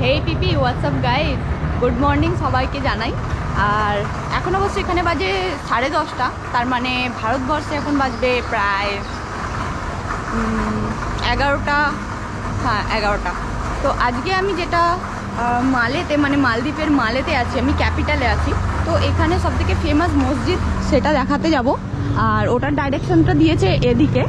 হেই পিপি WhatsApp guys, good morning সবাইকে জানাই। আর এখন অবশ্য এখানে বাজে 10:30, তার মানে ভারতবর্ষে এখন বাজবে প্রায় 11টা। হ্যাঁ 11টা। তো আজকে আমি যেটা মালেতে মানে মালদ্বীপের মালেতে আছি, আমি ক্যাপিটালে আছি। তো এখানে সবথেকে ফেমাস মসজিদ সেটা দেখাতে যাব, আর ওটার ডাইরেকশনটা দিয়েছে এদিকে।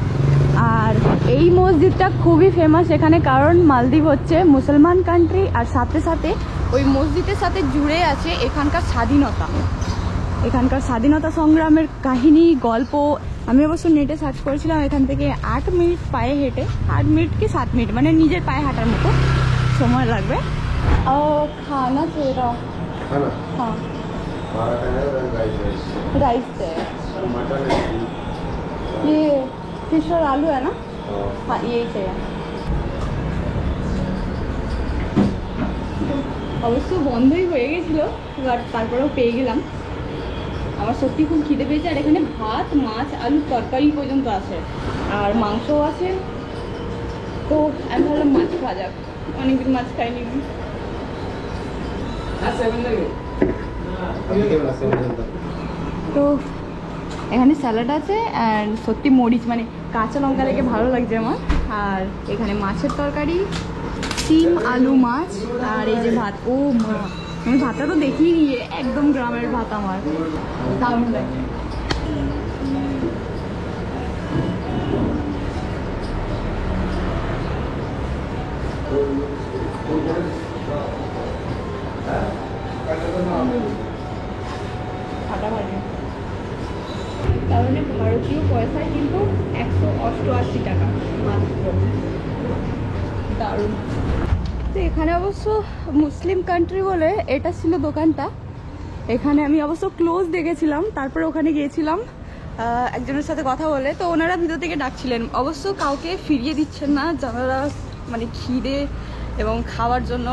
আর এই মসজিদটা খুবই ফেমাস এখানে, কারণ মালদ্বীপ হচ্ছে মুসলমান কান্ট্রি, আর সাথে সাথে ওই মসজিদের সাথে জুড়ে আছে এখানকার স্বাধীনতা সংগ্রামের কাহিনী, গল্প। আমি অবশ্য নেটে সার্চ করেছিলাম, এখান থেকে 8 মিনিট পায়ে হেঁটে, 8 মিনিট কি 7 মিনিট মানে নিজের পায়ে হাঁটার মতো সময় লাগবে। ও খানা চেরা হ্যাঁ राइस है, ये फिश और आलू है ना? हाँ यही चाहिए। অবশ্য বন্ধই হয়ে গেছিল, বাট তারপরেও পেয়ে গেলাম। আমার সত্যি খুব খিদে পেয়েছে, আর এখানে ভাত, মাছ, আলু তরকারি পর্যন্ত আছে, আর মাংসও আছে। তো আমি ভাবলাম মাছ খাওয়া যাক, অনেকদিন মাছ খাইনি। তো এখানে স্যালাড আছে, অ্যান্ড সত্যি মরিচ মানে কাঁচা লঙ্কা লেগে ভালো লাগছে আমার। আর এখানে মাছের তরকারি, সিম আলু মাছ, আর এই যে ভাত। ও মা, আমি ভাতটা তো দেখিয়ে নিয়ে, একদম গ্রামের ভাত, আমার দারুণ লাগছে। ফাটাফাটি, কারণ ভারতীয় পয়সায় কিন্তু 188 টাকা মাত্র, দারুণ। তো এখানে অবশ্য মুসলিম কান্ট্রি বলে এটা ছিল দোকানটা। এখানে আমি অবশ্য ক্লোজ দেখেছিলাম, তারপরে ওখানে গিয়েছিলাম একজনের সাথে কথা বলে। তো ওনারা ভিতর থেকে ডাকছিলেন, অবশ্য কাউকে ফিরিয়ে দিচ্ছেন না যারা মানে খিদে এবং খাওয়ার জন্য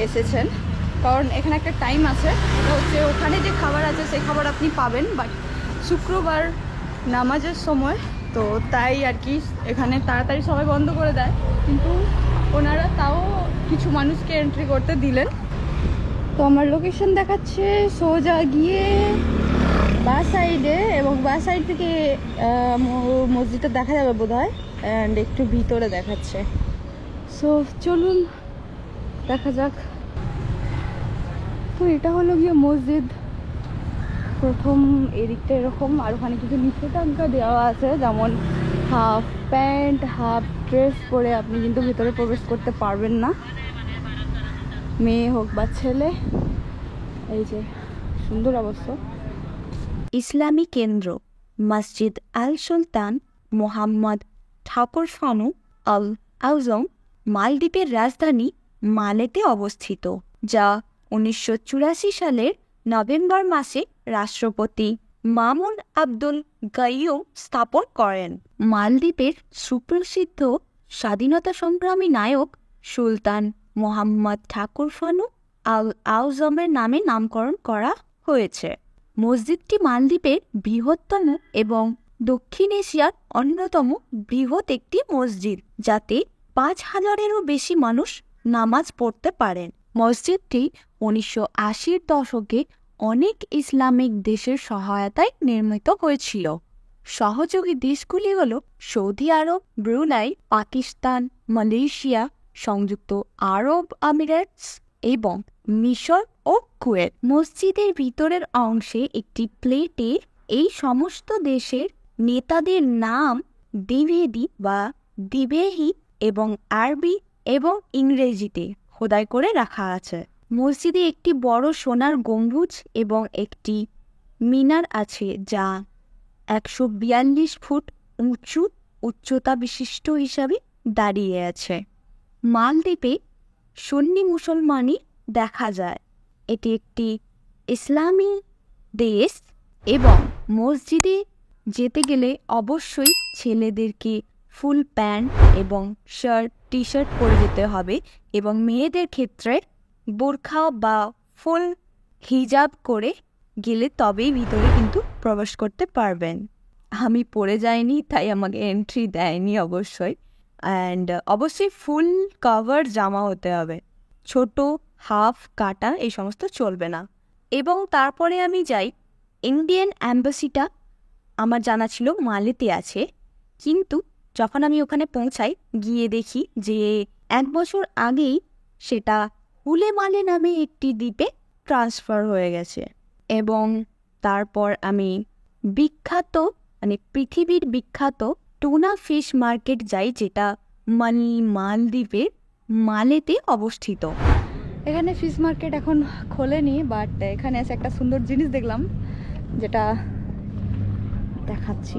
এসেছেন, কারণ এখানে একটা টাইম আছে, এটা হচ্ছে ওখানে যে খাবার আছে সেই খাবার আপনি পাবেন, বাট শুক্রবার নামাজের সময়, তো তাই আর কি এখানে তাড়াতাড়ি সবাই বন্ধ করে দেয়। কিন্তু ওনারা তাও কিছু মানুষকে এন্ট্রি করতে দিলেন। তো আমার লোকেশন দেখাচ্ছে সোজা গিয়ে বা সাইডে, এবং বা সাইড থেকে মসজিদটা দেখা যাবে বোধ হয়, অ্যান্ড একটু ভিতরে দেখাচ্ছে। সো চলুন দেখা যাক। তো এটা হলো গিয়ে মসজিদ। প্রথম এদিকটা এরকম, আর ওখানে কিছু নিষেধাজ্ঞা দেওয়া আছে, যেমন হাফ প্যান্ট হাফ ড্রেস পরে আপনি কিন্তু ভিতরে প্রবেশ করতে পারবেন না, মেয়ে হোক বা ছেলে। এই যে সুন্দর অবশ্য। ইসলামী কেন্দ্র মসজিদ আল সুলতান মোহাম্মদ ঠাকুর ফানু আল আউজম মালদ্বীপের রাজধানী মালেতে অবস্থিত, যা 1984 সালের নভেম্বর মাসে রাষ্ট্রপতি মামুন আব্দুল গাইয়ুম স্থাপন করেন। মালদ্বীপের সুপ্রসিদ্ধ স্বাধীনতা সংগ্রামী নায়ক সুলতান মোহাম্মদ ঠাকুর ফানু আল আউজমের নামে নামকরণ করা হয়েছে। মসজিদটি মালদ্বীপের বৃহত্তম এবং দক্ষিণ এশিয়ার অন্যতম বৃহৎ একটি মসজিদ, যাতে 5,000-এরও বেশি মানুষ নামাজ পড়তে পারেন। মসজিদটি 1980-র দশকে অনেক ইসলামিক দেশের সহায়তায় নির্মিত হয়েছিল। সহযোগী দেশগুলি হল সৌদি আরব, ব্রুনাই, পাকিস্তান, মালয়েশিয়া, সংযুক্ত আরব আমিরাতস এবং মিশর ও কুয়েত। মসজিদের ভিতরের অংশে একটি প্লেটে এই সমস্ত দেশের নেতাদের নাম দ্বিভেদী বা দ্বিবেহী এবং আরবি এবং ইংরেজিতে খোদাই করে রাখা আছে। মসজিদে একটি বড় সোনার গম্বুজ এবং একটি মিনার আছে, যা 142 ফুট উঁচু উচ্চতা বিশিষ্ট হিসাবে দাঁড়িয়ে আছে। মালদ্বীপে সুন্নি মুসলমানই দেখা যায়। এটি একটি ইসলামী দেশ এবং মসজিদে যেতে গেলে অবশ্যই ছেলেদেরকে ফুল প্যান্ট এবং শার্ট টি শার্ট পরে যেতে হবে, এবং মেয়েদের ক্ষেত্রে বোরখা বা ফুল হিজাব করে গেলে তবেই ভিতরে কিন্তু প্রবেশ করতে পারবেন। আমি পরে যাইনি, তাই আমাকে এন্ট্রি দেয়নি অবশ্যই। অ্যান্ড অবশ্যই ফুল কভার জামা হতে হবে। ছোট হাফ কাটা এই সমস্ত চলবে না। এবং তারপরে আমি যাই, ইন্ডিয়ান অ্যাম্বাসিটা আমার জানা ছিল মালেতে আছে, কিন্তু যখন আমি ওখানে পৌঁছাই গিয়ে দেখি যে 1 বছর আগেই সেটা হুলে মালে নামে একটি দ্বীপে ট্রান্সফার হয়ে গেছে। এবং তারপর আমি বিখ্যাত মানে পৃথিবীর বিখ্যাত টুনা ফিশ মার্কেট যাই, যেটা মালদ্বীপের মালেতে অবস্থিত। এখানে ফিশ মার্কেট এখন খোলেনি, বাট এখানে এসে একটা সুন্দর জিনিস দেখলাম যেটা দেখাচ্ছি।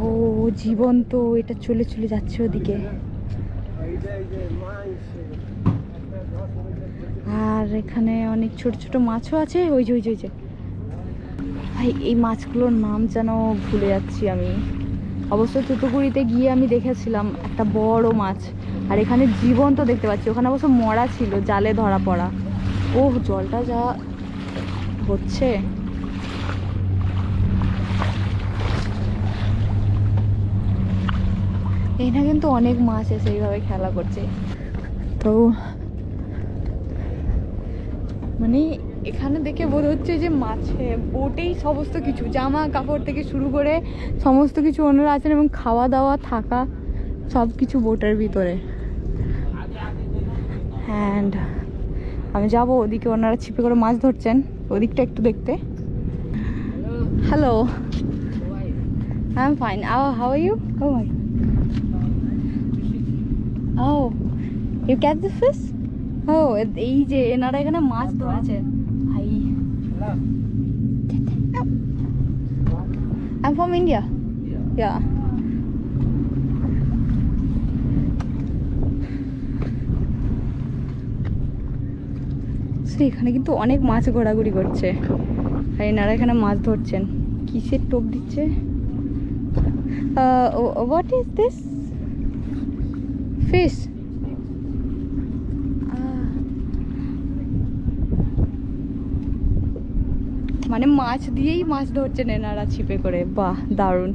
ও জীবন্ত, এটা চলে চলে যাচ্ছে ওদিকে। আর এখানে অনেক ছোট ছোট মাছও আছে। ওই যে ভাই, এই মাছগুলোর নাম যেন ভুলে যাচ্ছি আমি। অবশ্য তুতুকুড়িতে গিয়ে আমি দেখেছিলাম একটা বড় মাছ, আর এখানে জীবন্ত দেখতে পাচ্ছি। ওখানে অবশ্য মরা ছিল, জালে ধরা পড়া। ওহ, জলটা যা হচ্ছে। এখানে কিন্তু অনেক মাছ এসে এইভাবে খেলা করছে। তো মানে এখানে দেখে বোধ হচ্ছে যে মাছে বোটেই সমস্ত কিছু, জামা কাপড় থেকে শুরু করে সমস্ত কিছু ওনারা আছেন, এবং খাওয়া দাওয়া থাকা সব কিছু বোটের ভিতরে। অ্যান্ড আমি যাবো ওদিকে, ওনারা ছিপে করে মাছ ধরছেন, ওদিকটা একটু দেখতে। Hello, I am fine. How are you? Oh my, oh you catch the fish? Oh, এই যে এনারা এখানে মাছ ধরেছে ভাই। I'm from India. Yeah. এখানে কিন্তু অনেক মাছ ঘোরাঘুরি করছে, আর এনারা এখানে মাছ ধরছেন। কিসের টোপ দিচ্ছে? What is this? Fish. মানে মাছ দিয়েই মাছ ধরছেন এনারা ছিপে করে। বাহ, দারুণ।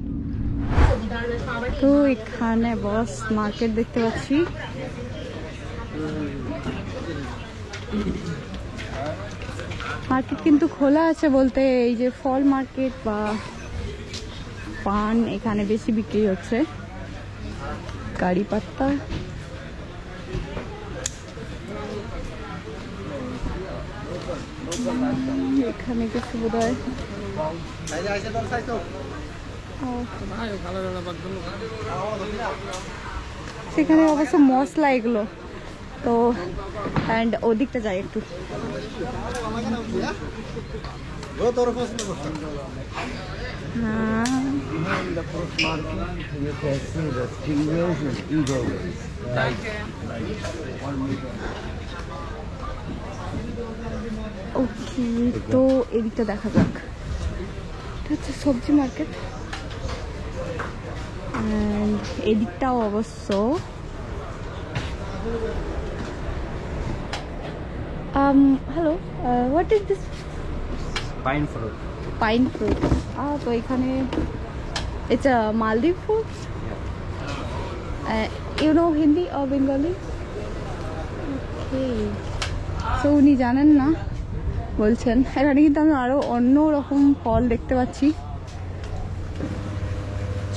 তো এখানে বস মার্কেট দেখতে পাচ্ছি। মার্কেট কিন্তু খোলা আছে বলতে, এই যে ফল মার্কেট বা পান এখানে বেশি বিক্রি হচ্ছে, কারি পাত্তা। এখানে কিছু বোধ হয় সেখানে অবশ্য মশলা এগুলো তো। অ্যান্ড ওদিকটা যাই একটু। ওকে, তো এদিকটা দেখা যাক। এটা হচ্ছে সবজি মার্কেট, অ্যান্ড এদিকটাও অবশ্য। Hello, what is this? Pine fruit. Pine fruit. তো এখানে it's a Maldive food. You know Hindi or Bengali? Okay. So উনি জানেন না বলছেন। এখানে কিন্তু আমি আরো অন্য রকম ফল দেখতে পাচ্ছি,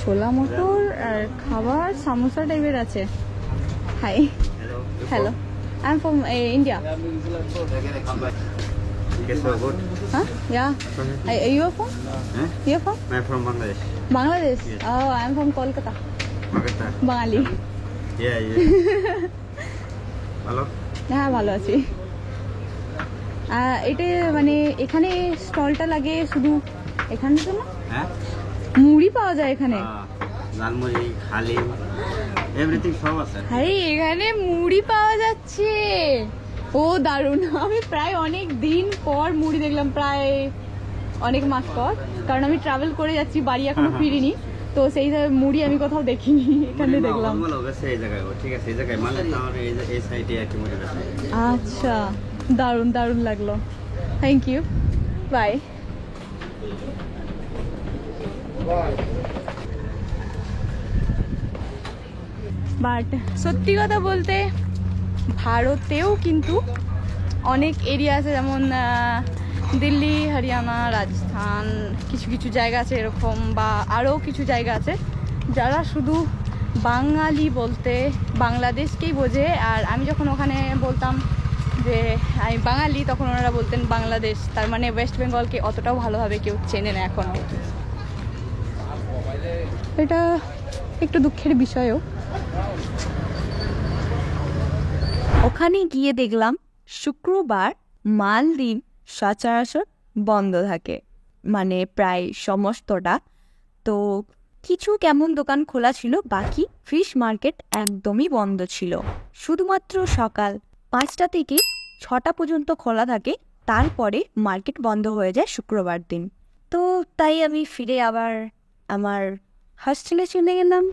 ছোলা মটর আর খাবার সামোসা টাইপের আছে। Hi, hello, I am from India. Guess so good. Huh? Yeah. You are from? Eh? You are from? I'm from Bangladesh. Bangladesh? Yes. Oh, I am from Kolkata. Kolkata. Bangali. Yeah, yeah. Hello? হ্যাঁ, ভালো আছি। এটা মানে এখানে স্টলটা লাগে শুধু এখানে তো না, হ্যাঁ, মুড়ি পাওয়া যায় এখানে। লালমুড়ি, হালিম, এভরিথিং সব আছে। আরে এখানে মুড়ি পাওয়া যাচ্ছে, ও দারুণ। আমি প্রায় অনেক দিন পর মুড়ি দেখলাম, প্রায় অনেক মাস পর, কারণ আমি ট্রাভেল করে যাচ্ছি, বাড়ি এখনো ফিরিনি, তো সেই মুড়ি আমি কোথাও দেখিনি, এখানে দেখলাম। এই জায়গায় ঠিক আছে, এই জায়গায় মানে এই সাইডে আর কি মুড়ি আছে। আচ্ছা, দারুণ দারুণ লাগলো, থ্যাংক ইউ, বাই। বাট সত্যি কথা বলতে ভারতেও কিন্তু অনেক এরিয়া আছে, যেমন দিল্লি, হরিয়ানা, রাজস্থান, কিছু কিছু জায়গা আছে এরকম, বা আরও কিছু জায়গা আছে যারা শুধু বাঙালি বলতে বাংলাদেশকেই বোঝে। আর আমি যখন ওখানে বলতাম যে আমি বাঙালি, তখন ওনারা বলতেন বাংলাদেশ, তার মানে ওয়েস্ট বেঙ্গলকে অতটাও ভালোভাবে কেউ চেনে না এখন। এটা একটু দুঃখের বিষয়ও। ওখানে গিয়ে দেখলাম শুক্রবার মালদ্বীপ সচরাচর বন্ধ থাকে, মানে প্রায় সমস্তটা। তো কিছু কেমন দোকান খোলা ছিল, বাকি ফিশ মার্কেট একদমই বন্ধ ছিল। শুধুমাত্র সকাল 5টা থেকে 6টা পর্যন্ত খোলা থাকে, তারপরে মার্কেট বন্ধ হয়ে যায় শুক্রবার দিন। তো তাই আমি ফিরে আবার আমার হস্টেলে চলে গেলাম।